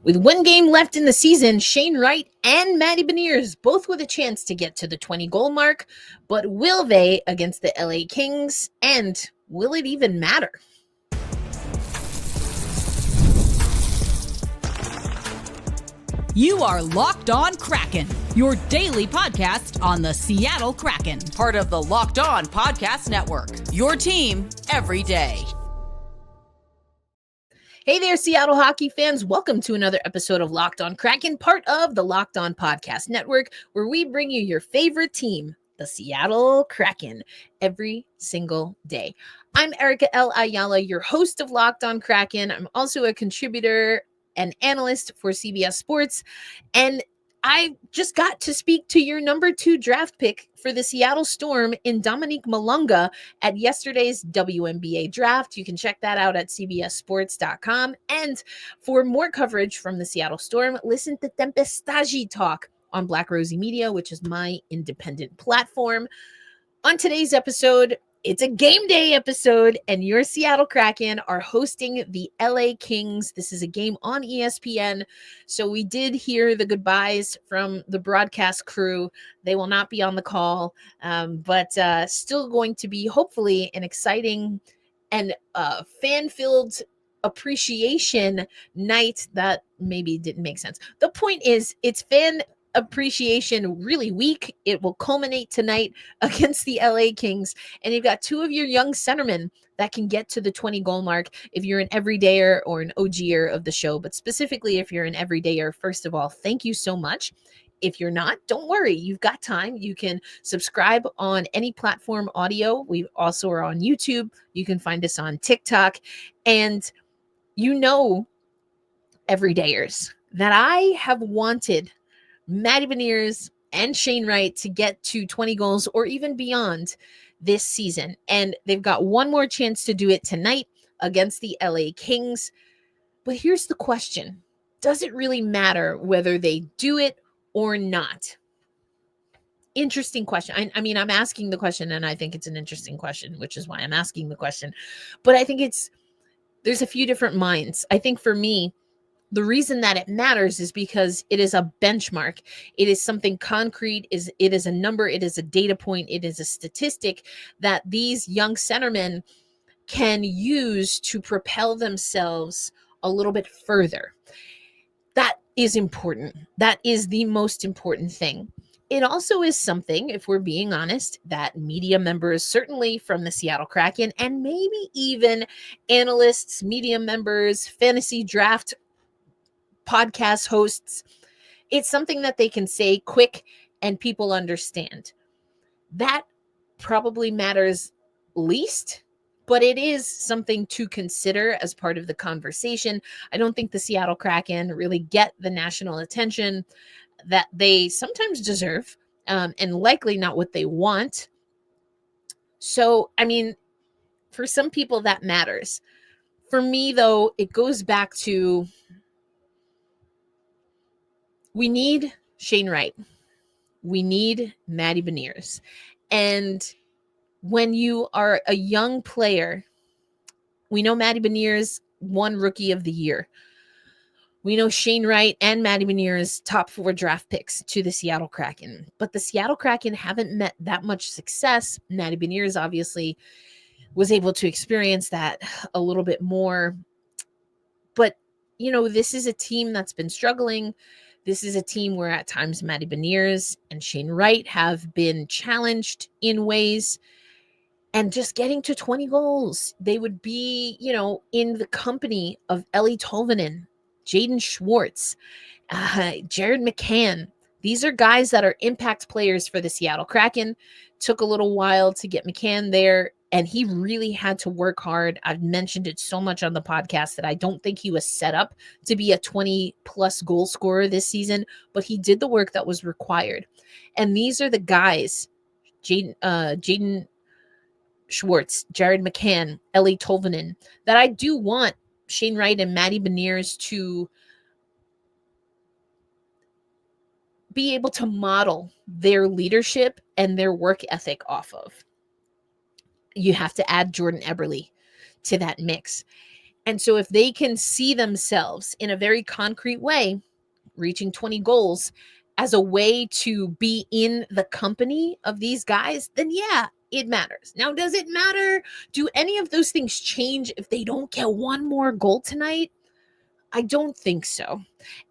With one game left in the season, Shane Wright and Matty Beniers both with a chance to get to the 20-goal mark, but will they against the LA Kings, and will it even matter? You are Locked On Kraken, your daily podcast on the Seattle Kraken, part of the Locked On Podcast Network, your team every day. Hey there, Seattle hockey fans. Welcome to another episode of Locked On Kraken, part of the Locked On Podcast Network, where we bring you your favorite team, the Seattle Kraken, every single day. I'm Erica L. Ayala, your host of Locked On Kraken. I'm also a contributor and analyst for CBS Sports, and I just got to speak to your number 2 draft pick for the Seattle Storm in Dominique Malunga at yesterday's WNBA draft. You can check that out at cbssports.com. And for more coverage from the Seattle Storm, listen to Tempestagi Talk on Black Rosie Media, which is my independent platform. On today's episode, it's a game day episode, and your Seattle Kraken are hosting the LA Kings. This is a game on ESPN. So we did hear the goodbyes from the broadcast crew. They will not be on the call, but still going to be hopefully an exciting and fan-filled appreciation night. That maybe didn't make sense. The point is, it's fan appreciation really week. It will culminate tonight against the LA Kings, and you've got 2 of your young centermen that can get to the 20-goal mark if you're an everydayer or an OGer of the show. But specifically, if you're an everydayer, first of all, thank you so much. If you're not, don't worry. You've got time. You can subscribe on any platform audio. We also are on YouTube. You can find us on TikTok. And everydayers, that I have wanted Matty Beniers and Shane Wright to get to 20 goals or even beyond this season. And they've got one more chance to do it tonight against the LA Kings. But here's the question. Does it really matter whether they do it or not? Interesting question. I mean, I'm asking the question, and I think it's an interesting question, which is why I'm asking the question. But I think there's a few different minds. I think for me, the reason that it matters is because it is a benchmark. It is something concrete. It is a number. It is a data point. It is a statistic that these young centermen can use to propel themselves a little bit further. That is important. That is the most important thing. It also is something, if we're being honest, that media members, certainly from the Seattle Kraken, and maybe even analysts, media members, fantasy draft podcast hosts, it's something that they can say quick and people understand. That probably matters least, but it is something to consider as part of the conversation. I don't think the Seattle Kraken really get the national attention that they sometimes deserve, and likely not what they want. So, I mean, for some people that matters. For me, though, it goes back to, we need Shane Wright. We need Matty Beniers. And when you are a young player, we know Matty Beniers won Rookie of the Year. We know Shane Wright and Matty Beniers top 4 draft picks to the Seattle Kraken. But the Seattle Kraken haven't met that much success. Matty Beniers obviously was able to experience that a little bit more. But, this is a team that's been struggling. This is a team where at times Matty Beniers and Shane Wright have been challenged in ways, and just getting to 20 goals, they would be, in the company of Ellie Tolvanen, Jaden Schwartz, Jared McCann. These are guys that are impact players for the Seattle Kraken. Took a little while to get McCann there, and he really had to work hard. I've mentioned it so much on the podcast that I don't think he was set up to be a 20-plus goal scorer this season, but he did the work that was required. And these are the guys, Jaden Schwartz, Jared McCann, Ellie Tolvanen, that I do want Shane Wright and Matty Beniers to be able to model their leadership and their work ethic off of. You have to add Jordan Eberle to that mix. And so if they can see themselves in a very concrete way, reaching 20 goals as a way to be in the company of these guys, then yeah, it matters. Now, does it matter? Do any of those things change if they don't get one more goal tonight? I don't think so.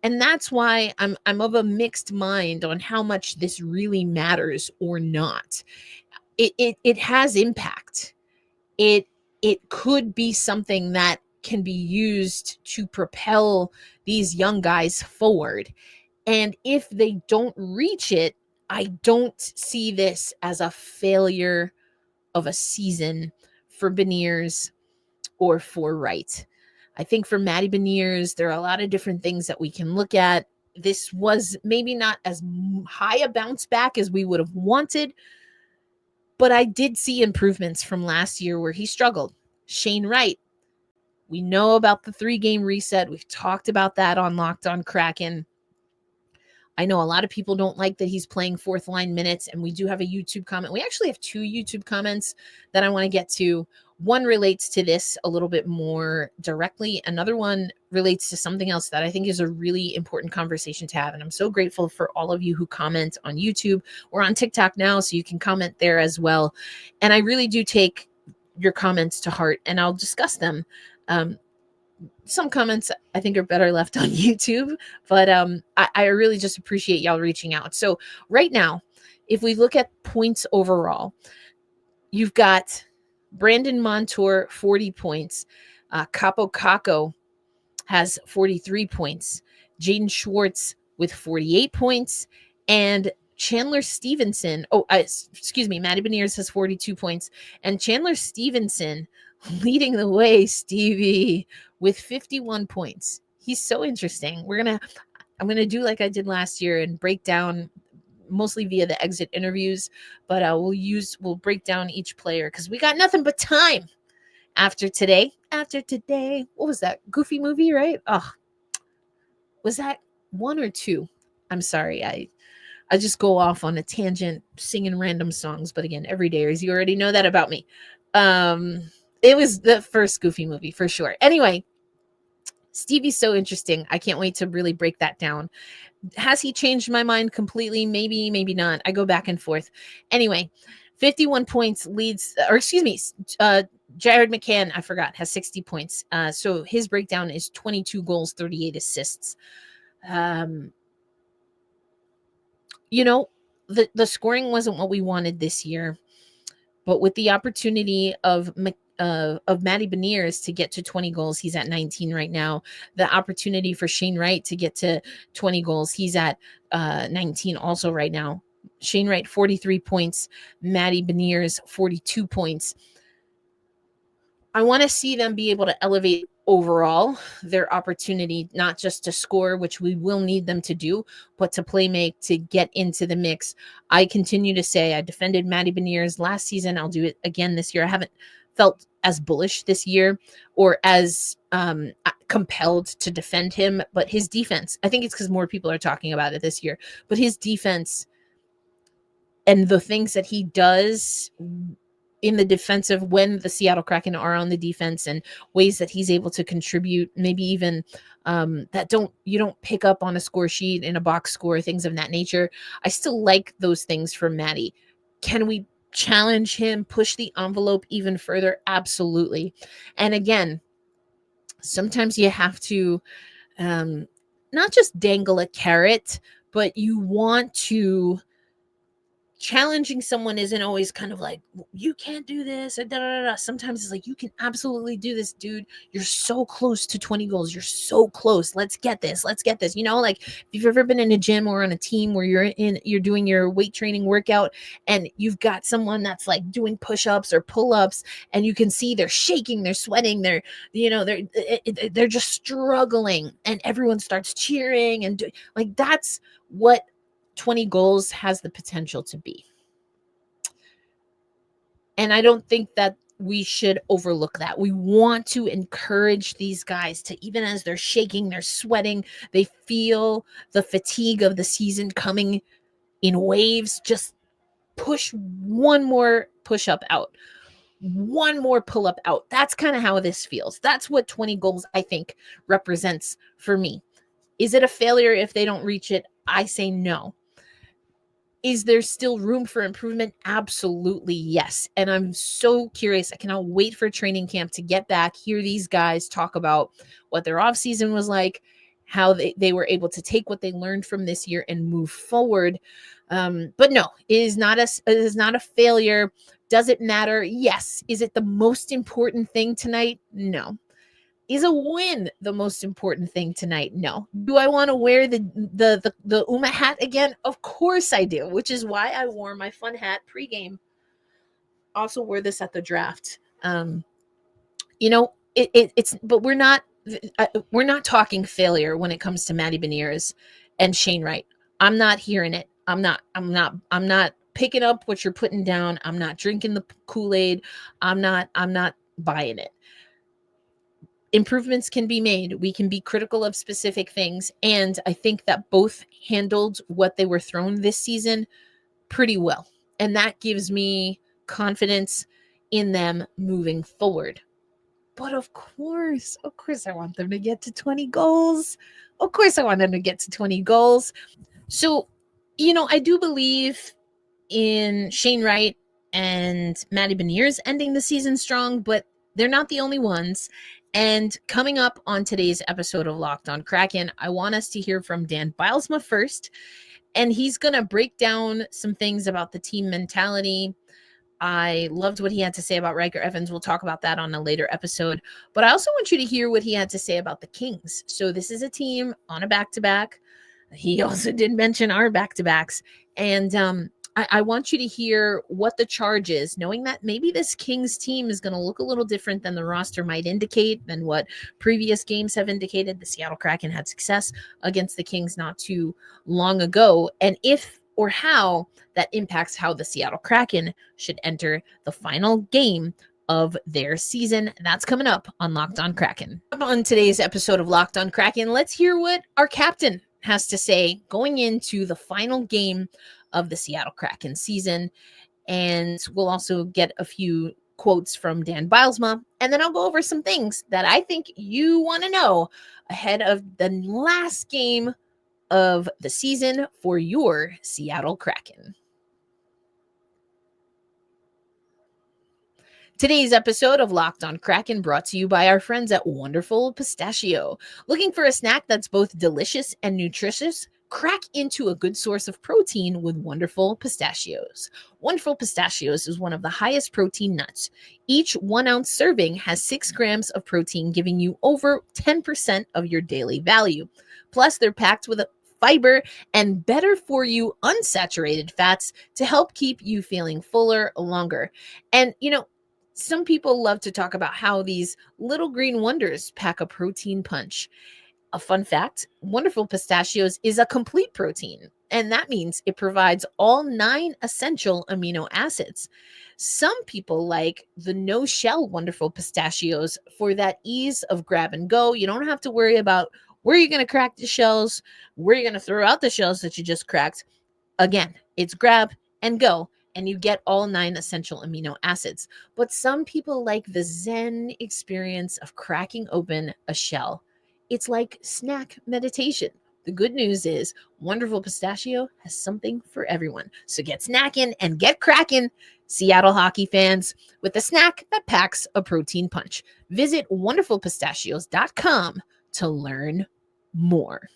And that's why I'm of a mixed mind on how much this really matters or not. It has impact. It could be something that can be used to propel these young guys forward. And if they don't reach it, I don't see this as a failure of a season for Beniers or for Wright. I think for Matty Beniers, there are a lot of different things that we can look at. This was maybe not as high a bounce back as we would have wanted, but I did see improvements from last year where he struggled. Shane Wright, we know about the 3-game reset. We've talked about that on Locked On Kraken. I know a lot of people don't like that he's playing fourth line minutes, and we do have a YouTube comment. We actually have 2 YouTube comments that I want to get to. One relates to this a little bit more directly. Another one relates to something else that I think is a really important conversation to have. And I'm so grateful for all of you who comment on YouTube or on TikTok now, so you can comment there as well. And I really do take your comments to heart, and I'll discuss them. Some comments I think are better left on YouTube, but I really just appreciate y'all reaching out. So right now, if we look at points overall, you've got Brandon Montour, 40 points. Capo Caco has 43 points. Jaden Schwartz with 48 points. And Chandler Stevenson, Matty Beniers has 42 points. And Chandler Stevenson leading the way, Stevie, with 51 points. He's so interesting. I'm going to do like I did last year and break down mostly via the exit interviews, but we'll break down each player because we got nothing but time after today. What was that? Goofy movie, right? Oh, was that 1 or 2? I'm sorry. I just go off on a tangent singing random songs, but again, every day, as you already know that about me. It was the first Goofy movie for sure. Anyway, Stevie's so interesting. I can't wait to really break that down. Has he changed my mind completely? Maybe, maybe not. I go back and forth. Anyway, 51 points leads, Jared McCann, I forgot, has 60 points. So his breakdown is 22 goals, 38 assists. The scoring wasn't what we wanted this year, but with the opportunity of Matty Beniers to get to 20 goals, he's at 19 right now. The opportunity for Shane Wright to get to 20 goals, he's at 19 also right now. Shane Wright, 43 points. Matty Beniers, 42 points. I want to see them be able to elevate overall their opportunity, not just to score, which we will need them to do, but to play make, to get into the mix. I continue to say I defended Matty Beniers last season. I'll do it again this year. I haven't felt as bullish this year or as compelled to defend him, but his defense, I think it's because more people are talking about it this year, but his defense and the things that he does in the defensive when the Seattle Kraken are on the defense and ways that he's able to contribute, maybe even that you don't pick up on a score sheet in a box score, things of that nature. I still like those things from Matty. Can we challenge him, push the envelope even further? Absolutely. And again, sometimes you have to not just dangle a carrot, but you want to. Challenging someone isn't always kind of like, you can't do this. Sometimes it's like, you can absolutely do this, dude. You're so close to 20 goals. You're so close. Let's get this. Like if you've ever been in a gym or on a team where you're doing your weight training workout and you've got someone that's like doing push-ups or pull-ups and you can see they're shaking, they're sweating, they're just struggling and everyone starts cheering and that's what 20 goals has the potential to be. And I don't think that we should overlook that. We want to encourage these guys to, even as they're shaking, they're sweating, they feel the fatigue of the season coming in waves, just push one more push up out, one more pull up out. That's kind of how this feels. That's what 20 goals, I think, represents for me. Is it a failure if they don't reach it? I say no. Is there still room for improvement? Absolutely, yes. And I'm so curious. I cannot wait for training camp to get back, hear these guys talk about what their offseason was like, how they were able to take what they learned from this year and move forward. But no, it is not a failure. Does it matter? Yes. Is it the most important thing tonight? No. Is a win the most important thing tonight? No. Do I want to wear the Uma hat again? Of course I do, which is why I wore my fun hat pregame. Also wore this at the draft. It's but we're not talking failure when it comes to Matty Beniers and Shane Wright. I'm not hearing it. I'm not picking up what you're putting down. I'm not drinking the Kool-Aid. I'm not buying it. Improvements can be made. We can be critical of specific things. And I think that both handled what they were thrown this season pretty well. And that gives me confidence in them moving forward. But of course, I want them to get to 20 goals. Of course, I want them to get to 20 goals. So, I do believe in Shane Wright and Matty Beniers ending the season strong, but they're not the only ones. And coming up on today's episode of Locked On Kraken, I want us to hear from Dan Bylsma first. And he's going to break down some things about the team mentality. I loved what he had to say about Riker Evans. We'll talk about that on a later episode. But I also want you to hear what he had to say about the Kings. So this is a team on a back-to-back. He also did mention our back-to-backs. And I want you to hear what the charge is, knowing that maybe this Kings team is going to look a little different than the roster might indicate, than what previous games have indicated. The Seattle Kraken had success against the Kings not too long ago. And if or how that impacts how the Seattle Kraken should enter the final game of their season. That's coming up on Locked On Kraken. On today's episode of Locked On Kraken, let's hear what our captain has to say going into the final game of the Seattle Kraken season. And we'll also get a few quotes from Dan Bylsma. And then I'll go over some things that I think you want to know ahead of the last game of the season for your Seattle Kraken. Today's episode of Locked On Kraken brought to you by our friends at Wonderful Pistachio. Looking for a snack that's both delicious and nutritious? Crack into a good source of protein with Wonderful Pistachios. Wonderful Pistachios is one of the highest protein nuts. Each 1 ounce serving has 6 grams of protein, giving you over 10% of your daily value. Plus, they're packed with fiber and better for you unsaturated fats to help keep you feeling fuller longer. And, some people love to talk about how these little green wonders pack a protein punch. A fun fact, Wonderful Pistachios is a complete protein, and that means it provides all 9 essential amino acids. Some people like the no-shell Wonderful Pistachios for that ease of grab and go. You don't have to worry about where you're going to crack the shells, where you're going to throw out the shells that you just cracked. Again, it's grab and go, and you get all 9 essential amino acids. But some people like the zen experience of cracking open a shell. It's like snack meditation. The good news is Wonderful Pistachio has something for everyone. So get snacking and get cracking, Seattle hockey fans, with a snack that packs a protein punch. Visit wonderfulpistachios.com to learn more.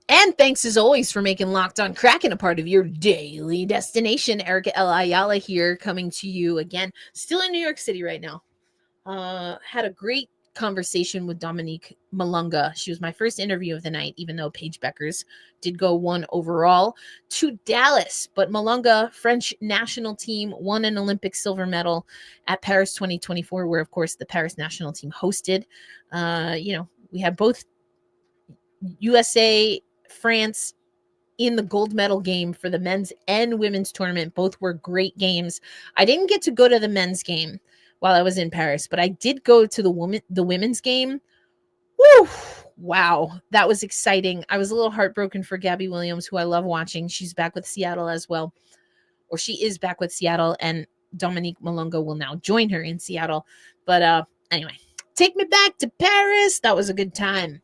And thanks as always for making Locked On Kraken a part of your daily destination. Erica L. Ayala here, coming to you again, still in New York City right now. Had a great conversation with Dominique Malunga. She was my first interview of the night, even though Paige Beckers did go 1 overall to Dallas. But Malunga, French national team, won an Olympic silver medal at Paris 2024, where, of course, the Paris national team hosted. We had both USA, France in the gold medal game for the men's and women's tournament. Both were great games. I didn't get to go to the men's game while I was in Paris, but I did go to the women's game. Woo! wow, that was exciting. I was a little heartbroken for Gabby Williams, who I love watching. She's back with Seattle as well, or she is back with Seattle, and Dominique Malonga will now join her in Seattle. But anyway, take me back to Paris. That was a good time.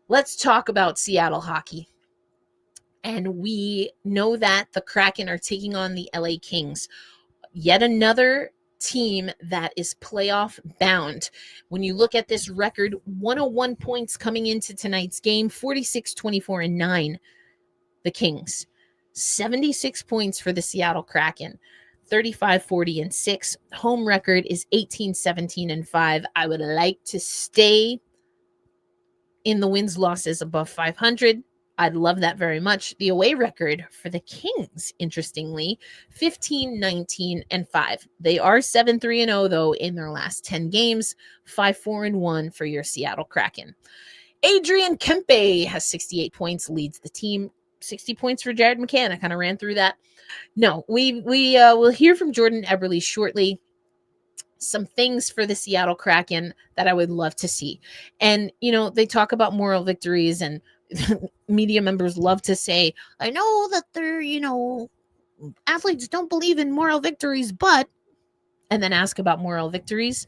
Let's talk about Seattle hockey. And we know that the Kraken are taking on the LA Kings. Yet another team that is playoff bound. When you look at this record, 101 points coming into tonight's game, 46, 24, and 9, the Kings. 76 points for the Seattle Kraken, 35, 40, and 6. Home record is 18, 17, and 5. I would like to stay in the wins losses above 500. I'd love that very much. The away record for the Kings, interestingly, 15, 19, and 5. They are 7-3-0, though, in their last 10 games, 5-4-1 for your Seattle Kraken. Adrian Kempe has 68 points, leads the team. 60 points for Jared McCann. I kind of ran through that. No, we will hear from Jordan Eberle shortly. Some things for the Seattle Kraken that I would love to see. And, they talk about moral victories, and media members love to say, I know that they're, athletes don't believe in moral victories, but, and then ask about moral victories.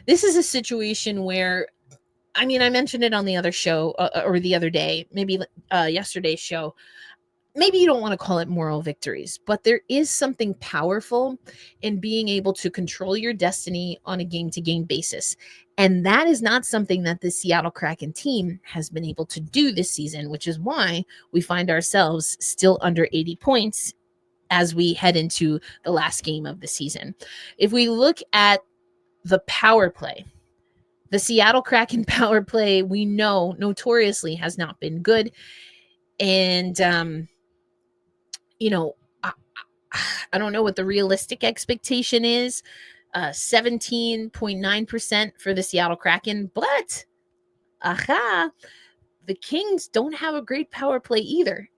This is a situation where, I mentioned it on the other show or the other day, maybe yesterday's show. Maybe you don't want to call it moral victories, but there is something powerful in being able to control your destiny on a game-to-game basis. And that is not something that the Seattle Kraken team has been able to do this season, which is why we find ourselves still under 80 points as we head into the last game of the season. If we look at the power play, the Seattle Kraken power play, we know notoriously has not been good. And, I don't know what the realistic expectation is. 17.9% for the Seattle Kraken, but the Kings don't have a great power play either.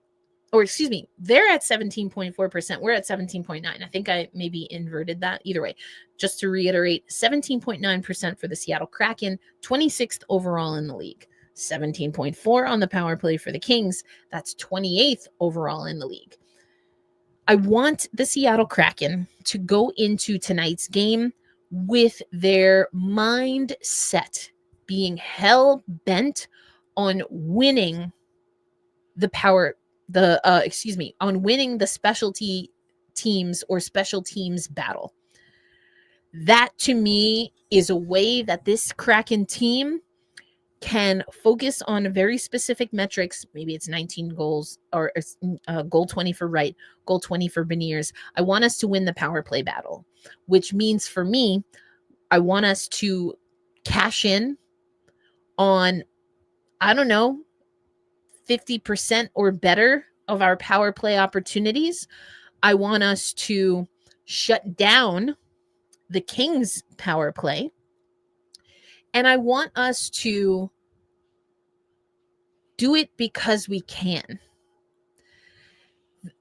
Or excuse me, they're at 17.4%. We're at 17.9. I think I maybe inverted that. Either way, just to reiterate, 17.9% for the Seattle Kraken, 26th overall in the league. 17.4 on the power play for the Kings. That's 28th overall in the league. I want the Seattle Kraken to go into tonight's game with their mindset being hell bent on winning on winning the specialty teams or special teams battle. That to me is a way that this Kraken team can focus on very specific metrics. Maybe it's 19 goals or goal 20 for Wright, goal 20 for Beniers. I want us to win the power play battle, which means for me, I want us to cash in on, 50% or better of our power play opportunities. I want us to shut down the Kings power play. And I want us to do it because we can.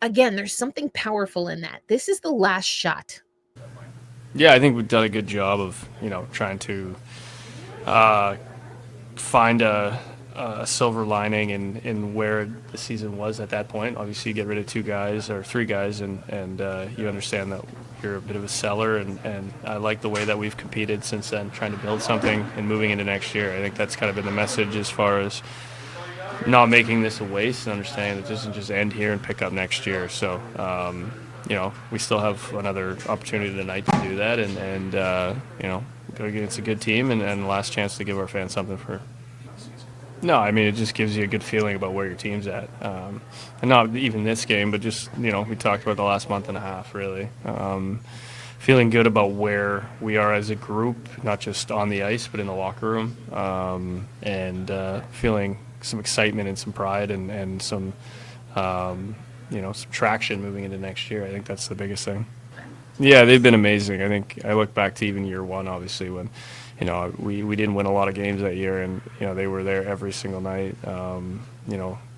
Again, there's something powerful in that. This is the last shot. Yeah, I think we've done a good job of, trying to find a silver lining in where the season was at that point. Obviously, you get rid of 2 guys or 3 guys, and you understand that you're a bit of a seller, and I like the way that we've competed since then, trying to build something and moving into next year. I think that's kind of been the message as far as not making this a waste and understanding that it doesn't just end here and pick up next year. So, we still have another opportunity tonight to do that, and go against a good team and last chance to give our fans something for. No, it just gives you a good feeling about where your team's at. And not even this game, but just, we talked about the last month and a half, really. Feeling good about where we are as a group, not just on the ice, but in the locker room. And feeling some excitement and some pride and some, some traction moving into next year. I think that's the biggest thing. Yeah, they've been amazing. I think I look back to even year one, obviously, when we didn't win a lot of games that year, and they were there every single night.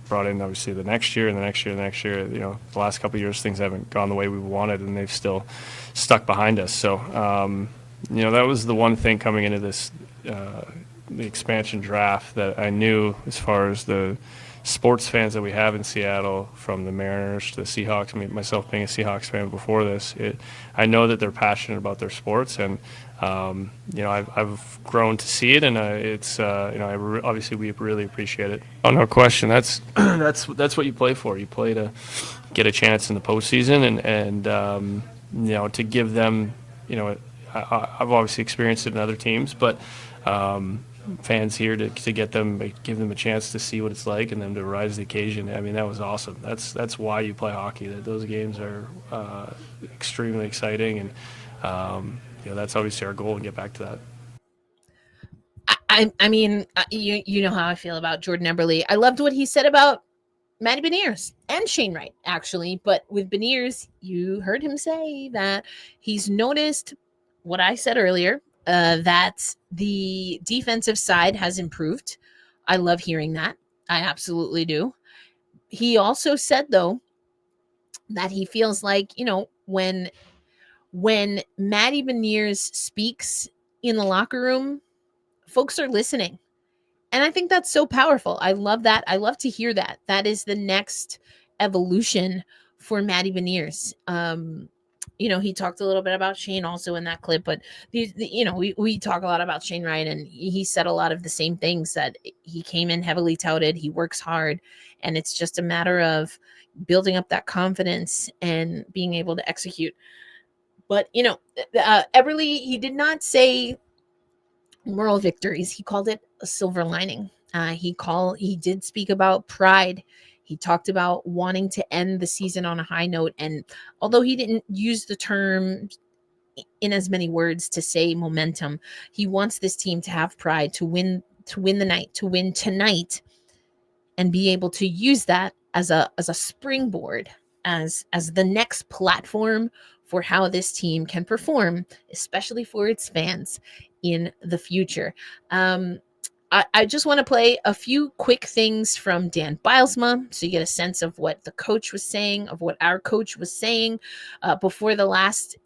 Brought in obviously the next year and the next year and the next year. The last couple of years things haven't gone the way we wanted, and they've still stuck behind us. So that was the one thing coming into this the expansion draft that I knew, as far as the sports fans that we have in Seattle, from the Mariners to the Seahawks, I mean, myself being a Seahawks fan before this, I know that they're passionate about their sports, and I've grown to see it, and obviously we really appreciate it. Oh, no question. That's that's what you play for. You play to get a chance in the postseason, and to give them, I've obviously experienced it in other teams, but fans here to give them a chance to see what it's like and them to rise to the occasion. I mean, that was awesome. That's why you play hockey. Those games are extremely exciting, and that's obviously our goal, and get back to that. I mean, you know how I feel about Jordan Eberle. I loved what he said about Matty Beniers and Shane Wright, actually. But with Beniers, you heard him say that he's noticed what I said earlier, that the defensive side has improved. I love hearing that. I absolutely do. He also said, though, that he feels like, when Matty Beniers speaks in the locker room, folks are listening. And I think that's so powerful. I love that. I love to hear that. That is the next evolution for Matty Beniers. He talked a little bit about Shane also in that clip, but we talk a lot about Shane Wright, and he said a lot of the same things, that he came in heavily touted. He works hard, and it's just a matter of building up that confidence and being able to execute. But, Eberle, he did not say moral victories. He called it a silver lining. He did speak about pride. He talked about wanting to end the season on a high note. And although he didn't use the term in as many words to say momentum, he wants this team to have pride, to win the night, to win tonight, and be able to use that as a springboard, as the next platform for how this team can perform, especially for its fans in the future. I just want to play a few quick things from Dan Bylsma, so you get a sense of what the coach was saying, of what our coach was saying before the last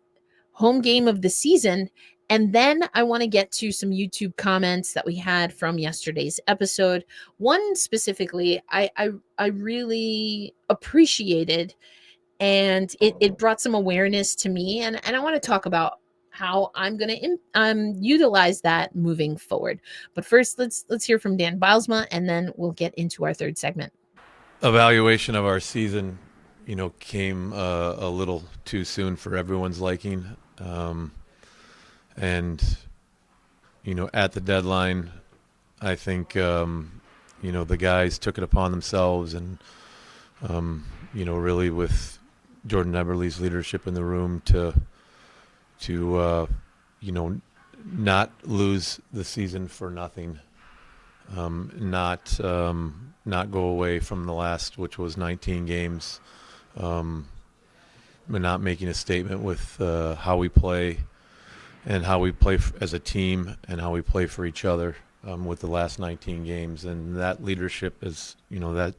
home game of the season. And then I want to get to some YouTube comments that we had from yesterday's episode. One specifically, I really appreciated, and it brought some awareness to me. And I want to talk about how I'm going to utilize that moving forward. But first, let's hear from Dan Bylsma, and then we'll get into our third segment. Evaluation of our season, came a little too soon for everyone's liking. And at the deadline, I think, the guys took it upon themselves, and, really with Jordan Eberle's leadership in the room to not lose the season for nothing, not go away from the last, which was 19 games, but not making a statement with how we play and how we play as a team and how we play for each other with the last 19 games. And that leadership is, I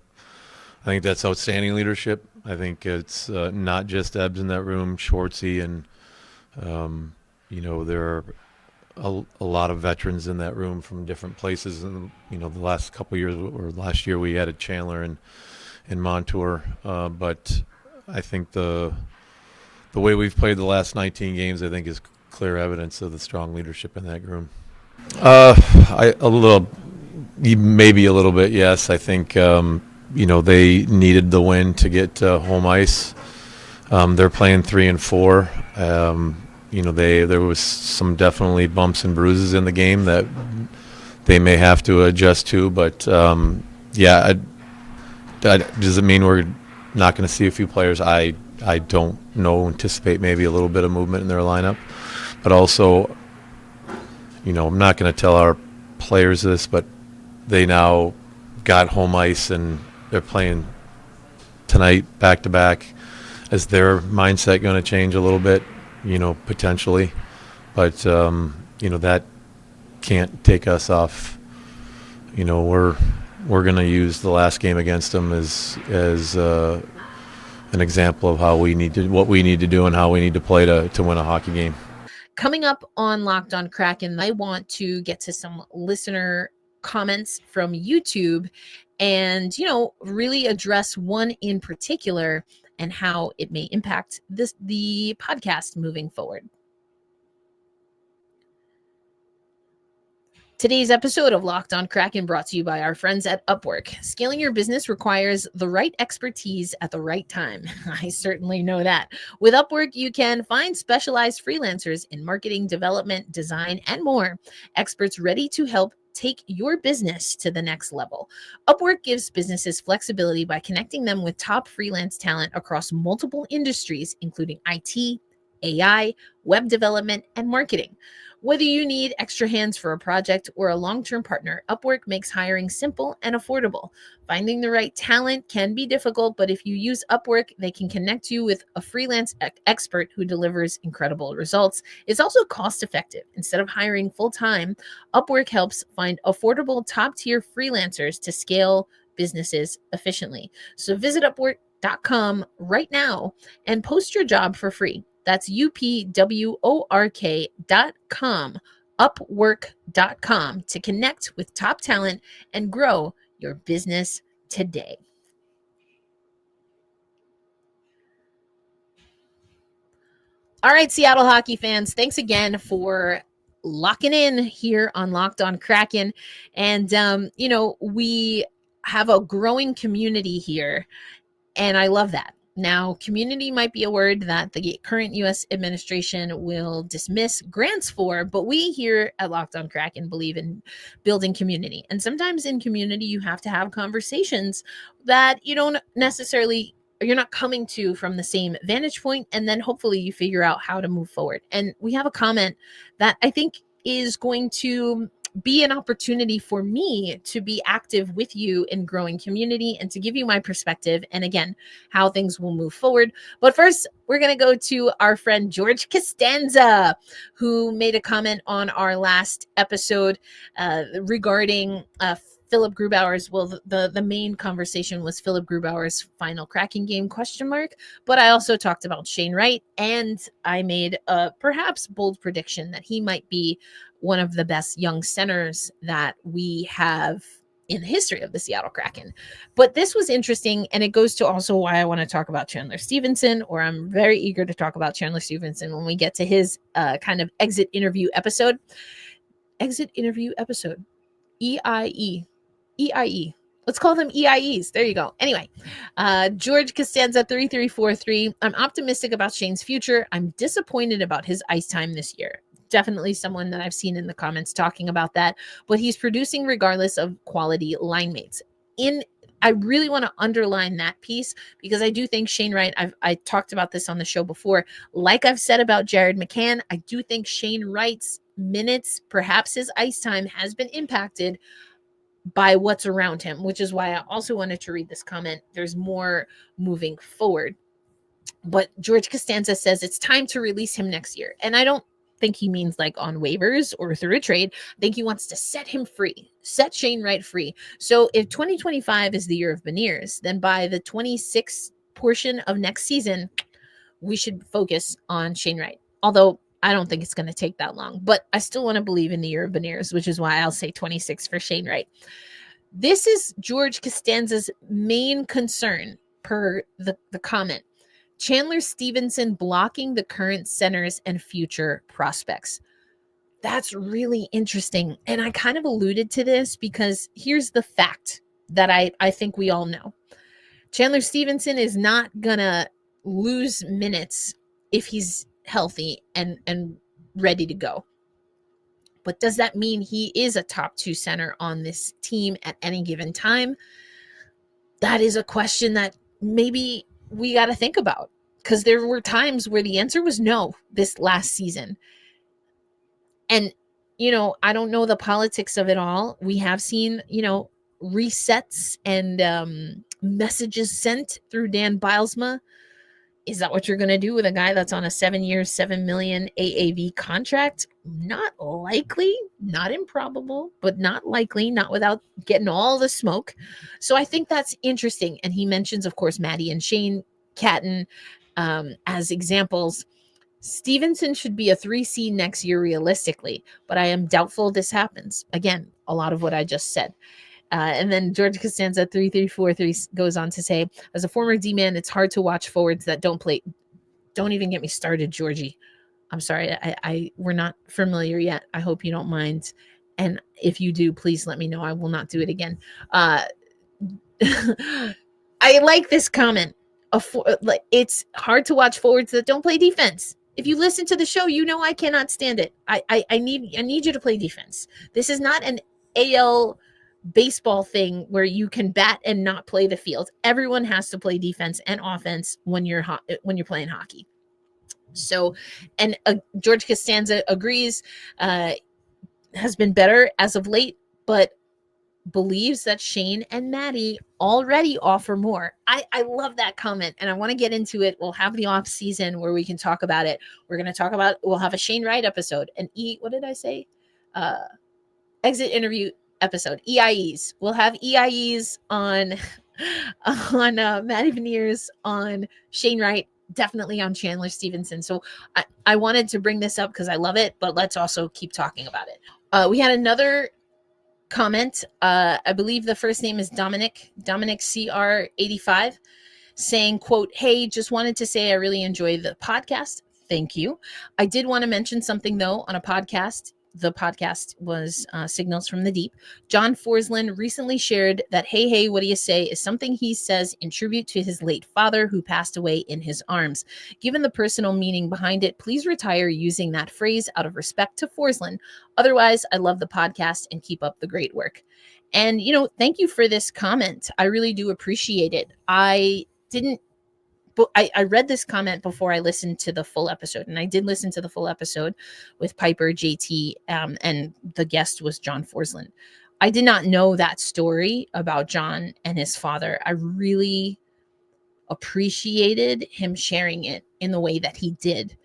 think that's outstanding leadership. I think it's not just Ebbs in that room, Schwartzy, and there are a lot of veterans in that room from different places. And, the last couple of years, or last year, we added Chandler and Montour. But I think the way we've played the last 19 games, I think, is clear evidence of the strong leadership in that room. Maybe a little bit, yes. I think, they needed the win to get home ice. They're playing 3 and 4. There was some definitely bumps and bruises in the game that they may have to adjust to. But, does it mean we're not going to see a few players? I don't know. Anticipate maybe a little bit of movement in their lineup. But also, I'm not going to tell our players this, but they now got home ice and they're playing tonight back-to-back. Is their mindset going to change a little bit? Potentially. But, that can't take us off. We're going to use the last game against them as an example of what we need to do and how we need to play to win a hockey game. Coming up on Locked On Kraken, I want to get to some listener comments from YouTube and, really address one in particular and how it may impact the podcast moving forward. Today's episode of Locked On Kraken brought to you by our friends at Upwork. Scaling your business requires the right expertise at the right time. I certainly know that. With Upwork, you can find specialized freelancers in marketing, development, design, and more. Experts ready to help take your business to the next level. Upwork gives businesses flexibility by connecting them with top freelance talent across multiple industries, including IT, AI, web development, and marketing. Whether you need extra hands for a project or a long-term partner, Upwork makes hiring simple and affordable. Finding the right talent can be difficult, but if you use Upwork, they can connect you with a freelance expert who delivers incredible results. It's also cost-effective. Instead of hiring full-time, Upwork helps find affordable top-tier freelancers to scale businesses efficiently. So visit Upwork.com right now and post your job for free. That's upwork.com, upwork.com to connect with top talent and grow your business today. All right, Seattle hockey fans, thanks again for locking in here on Locked On Kraken. And, we have a growing community here, and I love that. Now, community might be a word that the current U.S. administration will dismiss grants for, but we here at Locked On Kraken believe in building community. And sometimes in community, you have to have conversations that you're not coming to from the same vantage point, and then hopefully you figure out how to move forward. And we have a comment that I think is going to be an opportunity for me to be active with you in growing community and to give you my perspective and, again, how things will move forward. But first, we're going to go to our friend George Costanza, who made a comment on our last episode regarding Philip Grubauer's. Well, the main conversation was Philip Grubauer's final Kraken game ? But I also talked about Shane Wright, and I made a perhaps bold prediction that he might be one of the best young centers that we have in the history of the Seattle Kraken. But this was interesting, and it goes to also why I want to talk about Chandler Stevenson, or I'm very eager to talk about Chandler Stevenson when we get to his kind of exit interview episode. EIE. Let's call them EIEs. There you go. Anyway, George Costanza 3343. I'm optimistic about Shane's future. I'm disappointed about his ice time this year. Definitely someone that I've seen in the comments talking about that, but he's producing regardless of quality line mates. I really want to underline that piece because I do think Shane Wright, I talked about this on the show before. Like I've said about Jared McCann, I do think Shane Wright's minutes, perhaps his ice time, has been impacted by what's around him, which is why I also wanted to read this comment. There's more moving forward. But George Costanza says it's time to release him next year. And I don't think he means like on waivers or through a trade. I think he wants to set him free, set Shane Wright free. So if 2025 is the year of Beniers, then by the 26th portion of next season, we should focus on Shane Wright. Although I don't think it's going to take that long, but I still want to believe in the year of Beniers, which is why I'll say 26 for Shane Wright. This is George Costanza's main concern per the comment. Chandler Stevenson blocking the current centers and future prospects. That's really interesting. And I kind of alluded to this because here's the fact that I think we all know. Chandler Stevenson is not going to lose minutes if he's healthy and ready to go. But does that mean he is a top 2 center on this team at any given time? That is a question that maybe we got to think about, because there were times where the answer was no this last season. And, I don't know the politics of it all. We have seen, resets and messages sent through Dan Bylsma. Is that what you're going to do with a guy that's on a 7-year, $7 million AAV contract? Not likely, not improbable, but not likely, not without getting all the smoke. So I think that's interesting. And he mentions, of course, Matty and Shane Catton as examples. Stevenson should be a 3C next year realistically, but I am doubtful this happens. Again, a lot of what I just said. And then George Costanza 3343 goes on to say, as a former D-man, it's hard to watch forwards that don't play. Don't even get me started, Georgie. I'm sorry. We're not familiar yet. I hope you don't mind. And if you do, please let me know. I will not do it again. I like this comment. It's hard to watch forwards that don't play defense. If you listen to the show, you know I cannot stand it. I need you to play defense. This is not an AL baseball thing where you can bat and not play the field. Everyone has to play defense and offense when you're playing hockey. So, and George Costanza agrees, has been better as of late, but believes that Shane and Matty already offer more. I love that comment, and I want to get into it. We'll have the off season where we can talk about it. We'll have a Shane Wright episode, and what did I say? Exit interview episode, EIEs. We'll have EIEs on Matty Beniers, on Shane Wright, definitely on Chandler Stevenson. So I wanted to bring this up because I love it, but let's also keep talking about it. We had another comment. I believe the first name is Dominic CR85, saying, quote, "Hey, just wanted to say I really enjoy the podcast. Thank you. I did want to mention something, though, on a podcast. The podcast was Signals from the Deep. John Forsland recently shared that Hey, what do you say is something he says in tribute to his late father who passed away in his arms. Given the personal meaning behind it, please retire using that phrase out of respect to Forsland. Otherwise, I love the podcast and keep up the great work." And, thank you for this comment. I really do appreciate it. I read this comment before I listened to the full episode, and I did listen to the full episode with Piper, JT, and the guest was John Forsland. I did not know that story about John and his father. I really appreciated him sharing it in the way that he did.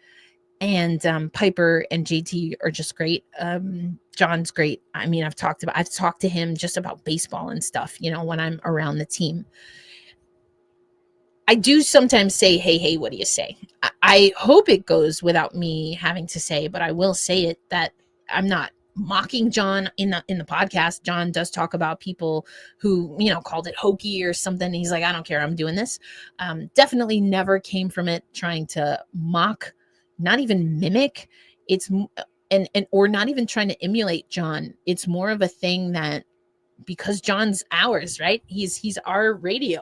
And Piper and JT are just great. John's great. I mean, I've talked to him just about baseball and stuff, when I'm around the team. I do sometimes say, hey, what do you say? I hope it goes without me having to say, but I will say it, that I'm not mocking John in the podcast. John does talk about people who, called it hokey or something. He's like, I don't care, I'm doing this. Definitely never came from it trying to mock, not even mimic. It's or not even trying to emulate John. It's more of a thing that, because John's ours, right? He's our radio.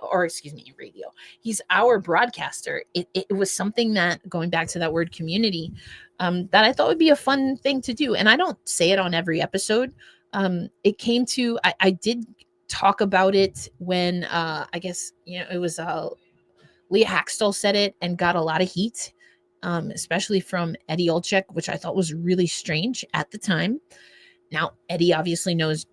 He's our broadcaster. It was something that, going back to that word community, that I thought would be a fun thing to do. And I don't say it on every episode. It came to, I did talk about it when, I guess, it was Leah Hackstall said it and got a lot of heat, especially from Eddie Olczyk, which I thought was really strange at the time. Now, Eddie obviously knows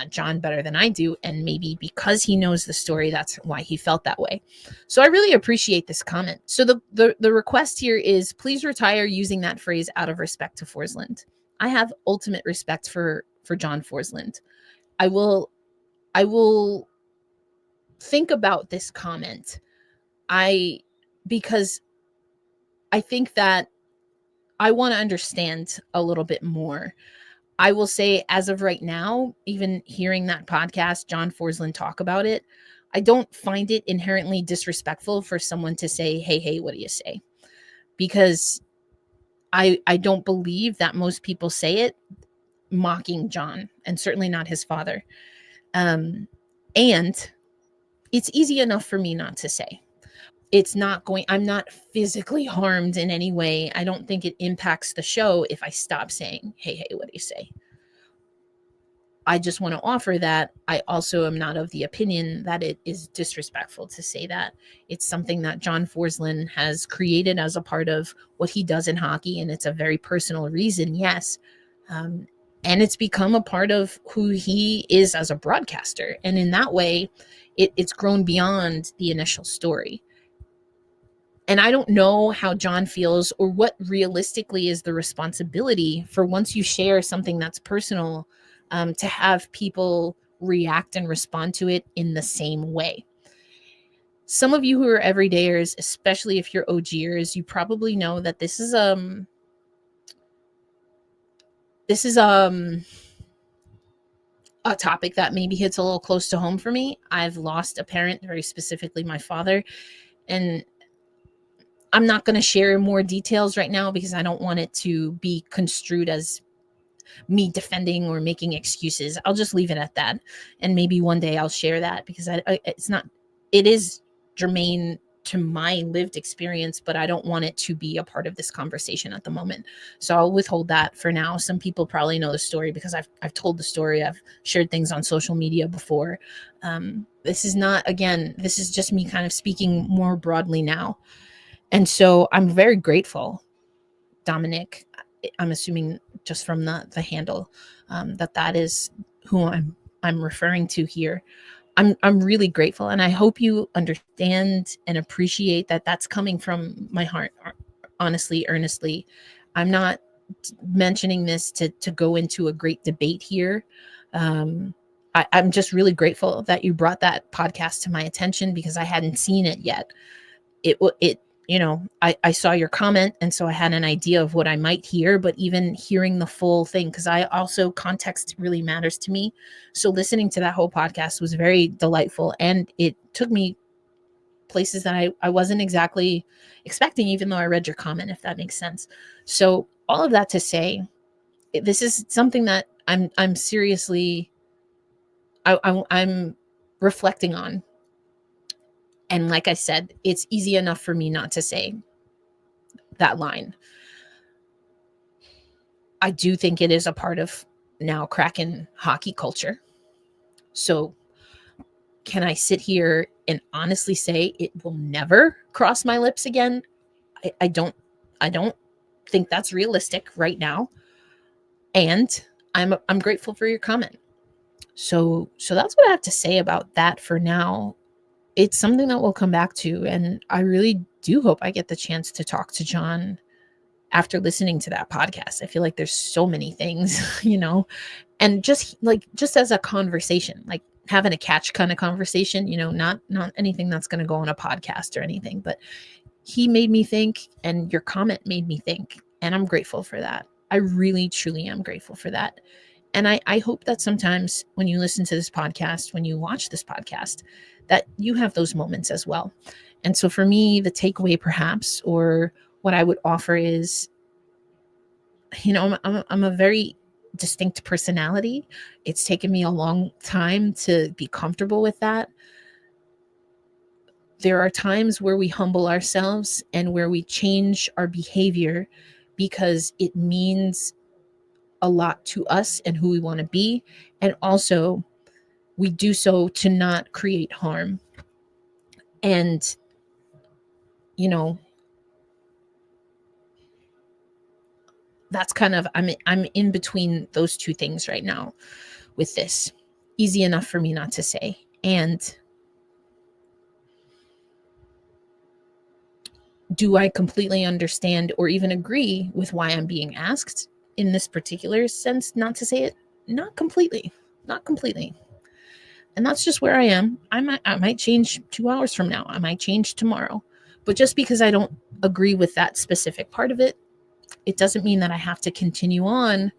John better than I do, and maybe because he knows the story, that's why he felt that way. So I really appreciate this comment. So the request here is, please retire using that phrase out of respect to Forsland. I have ultimate respect for John Forsland. I will think about this comment. Because I think that I want to understand a little bit more. I will say, as of right now, even hearing that podcast, John Forsland talk about it, I don't find it inherently disrespectful for someone to say, hey, what do you say? Because I don't believe that most people say it mocking John, and certainly not his father. And it's easy enough for me not to say. I'm not physically harmed in any way. I don't think it impacts the show if I stop saying, hey, what do you say? I just want to offer that. I also am not of the opinion that it is disrespectful to say that. It's something that John Forsland has created as a part of what he does in hockey, and it's a very personal reason, yes. And it's become a part of who he is as a broadcaster. And in that way, it's grown beyond the initial story. And I don't know how John feels, or what realistically is the responsibility for, once you share something that's personal, to have people react and respond to it in the same way. some of you who are everydayers, especially if you're OGers, you probably know that this is a topic that maybe hits a little close to home for me. I've lost a parent, very specifically my father, and I'm not going to share more details right now because I don't want it to be construed as me defending or making excuses. I'll just leave it at that. And maybe one day I'll share that because it is germane to my lived experience, but I don't want it to be a part of this conversation at the moment. So I'll withhold that for now. Some people probably know the story because I've told the story. I've shared things on social media before. This is just me kind of speaking more broadly now. And so I'm very grateful, Dominic. I'm assuming just from the handle that is who I'm referring to here. I'm really grateful, and I hope you understand and appreciate that that's coming from my heart, honestly, earnestly. I'm not mentioning this to go into a great debate here. I'm just really grateful that you brought that podcast to my attention because I hadn't seen it yet. I saw your comment, and so I had an idea of what I might hear, but even hearing the full thing, because I also, context really matters to me. So listening to that whole podcast was very delightful, and it took me places that I wasn't exactly expecting, even though I read your comment, if that makes sense. So all of that to say, this is something that I'm seriously, I'm reflecting on. And like I said, it's easy enough for me not to say that line. I do think it is a part of now Kraken hockey culture. So can I sit here and honestly say it will never cross my lips again? I don't think that's realistic right now. And I'm grateful for your comment. So that's what I have to say about that for now. It's something that we'll come back to, and I really do hope I get the chance to talk to John after listening to that podcast. I feel like there's so many things, and just as a conversation, like having a catch kind of conversation, not anything that's going to go on a podcast or anything, but he made me think, and your comment made me think, and I'm grateful for that. I really, truly am grateful for that. And I hope that sometimes when you listen to this podcast, when you watch this podcast, that you have those moments as well. And so for me, the takeaway perhaps, or what I would offer is, I'm a very distinct personality. It's taken me a long time to be comfortable with that. There are times where we humble ourselves and where we change our behavior because it means a lot to us and who we want to be. And also we do so to not create harm. And, that's kind of, I'm in between those two things right now with this. Easy enough for me not to say. And do I completely understand or even agree with why I'm being asked in this particular sense not to say it? Not completely. And that's just where I am. I might change 2 hours from now. I might change tomorrow. But just because I don't agree with that specific part of it, it doesn't mean that I have to continue on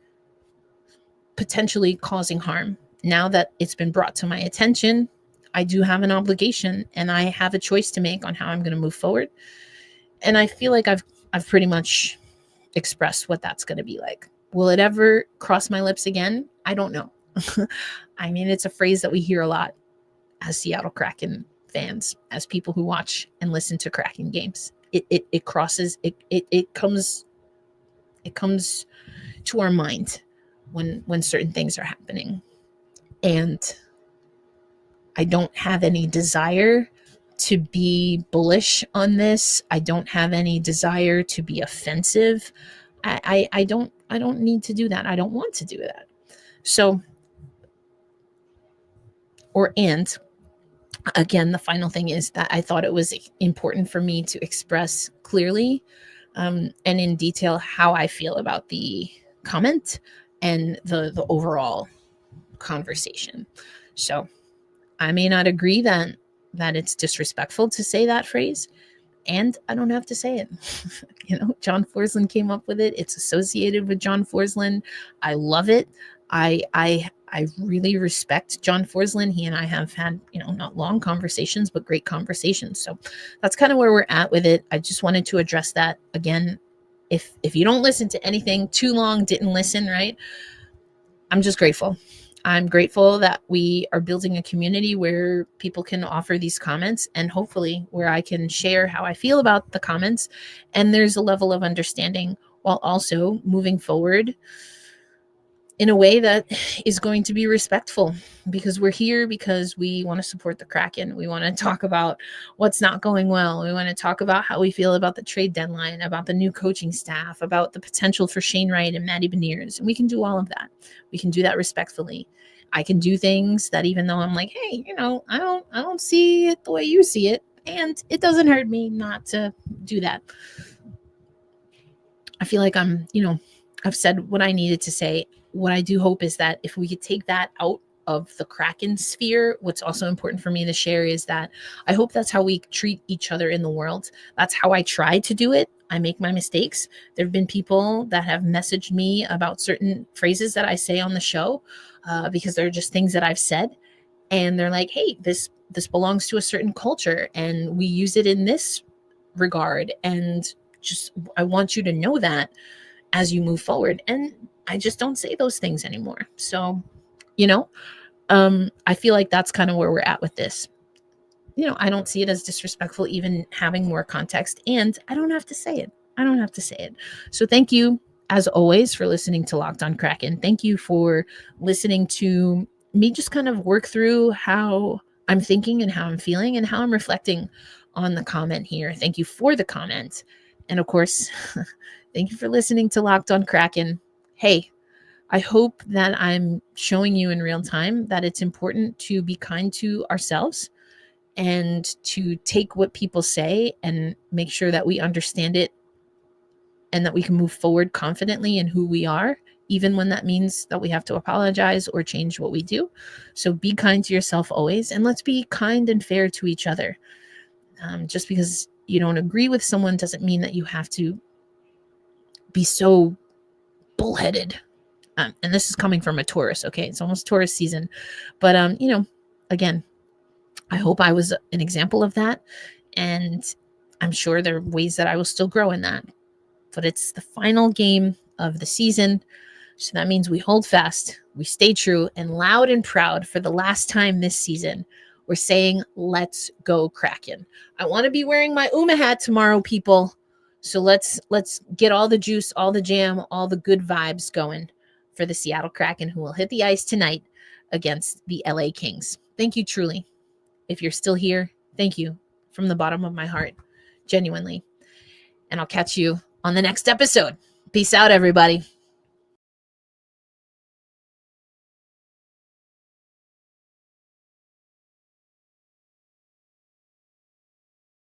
potentially causing harm. Now that it's been brought to my attention, I do have an obligation and I have a choice to make on how I'm going to move forward. And I feel like I've pretty much expressed what that's going to be like. Will it ever cross my lips again? I don't know. I mean, it's a phrase that we hear a lot as Seattle Kraken fans, as people who watch and listen to Kraken games. It crosses, it comes to our mind when certain things are happening. And I don't have any desire to be bullish on this. I don't have any desire to be offensive. I don't need to do that. I don't want to do that. So, and again, the final thing is that I thought it was important for me to express clearly and in detail how I feel about the comment and the overall conversation. So I may not agree that that it's disrespectful to say that phrase, and I don't have to say it. John Forsland came up with it. It's associated with John Forsland. I love it. I really respect John Forsland. He and I have had, not long conversations, but great conversations. So that's kind of where we're at with it. I just wanted to address that again. If you don't listen to anything too long, didn't listen, right? I'm just grateful. I'm grateful that we are building a community where people can offer these comments, and hopefully where I can share how I feel about the comments. And there's a level of understanding while also moving forward in a way that is going to be respectful, because we're here because we want to support the Kraken. We want to talk about what's not going well. We want to talk about how we feel about the trade deadline, about the new coaching staff, about the potential for Shane Wright and Matty Beniers. And we can do all of that. We can do that respectfully. I can do things that, even though I'm like, hey, I don't see it the way you see it, and it doesn't hurt me not to do that. I feel like I've said what I needed to say. What I do hope is that if we could take that out of the Kraken sphere, what's also important for me to share is that I hope that's how we treat each other in the world. That's how I try to do it. I make my mistakes. There have been people that have messaged me about certain phrases that I say on the show because they're just things that I've said. And they're like, hey, this belongs to a certain culture and we use it in this regard. And just, I want you to know that as you move forward. And I just don't say those things anymore. So, I feel like that's kind of where we're at with this. I don't see it as disrespectful, even having more context, and I don't have to say it. So thank you, as always, for listening to Locked On Kraken. Thank you for listening to me just kind of work through how I'm thinking and how I'm feeling and how I'm reflecting on the comment here. Thank you for the comment. And of course, thank you for listening to Locked On Kraken. Hey, I hope that I'm showing you in real time that it's important to be kind to ourselves and to take what people say and make sure that we understand it and that we can move forward confidently in who we are, even when that means that we have to apologize or change what we do. So be kind to yourself always, and let's be kind and fair to each other. Just because you don't agree with someone doesn't mean that you have to be so bullheaded. And this is coming from a Taurus, okay? It's almost Taurus season. But, again, I hope I was an example of that. And I'm sure there are ways that I will still grow in that. But it's the final game of the season. So that means we hold fast, we stay true, and loud and proud for the last time this season, we're saying, let's go Kraken. I want to be wearing my Uma hat tomorrow, people. So let's get all the juice, all the jam, all the good vibes going for the Seattle Kraken, who will hit the ice tonight against the LA Kings. Thank you, truly. If you're still here, thank you from the bottom of my heart, genuinely. And I'll catch you on the next episode. Peace out, everybody.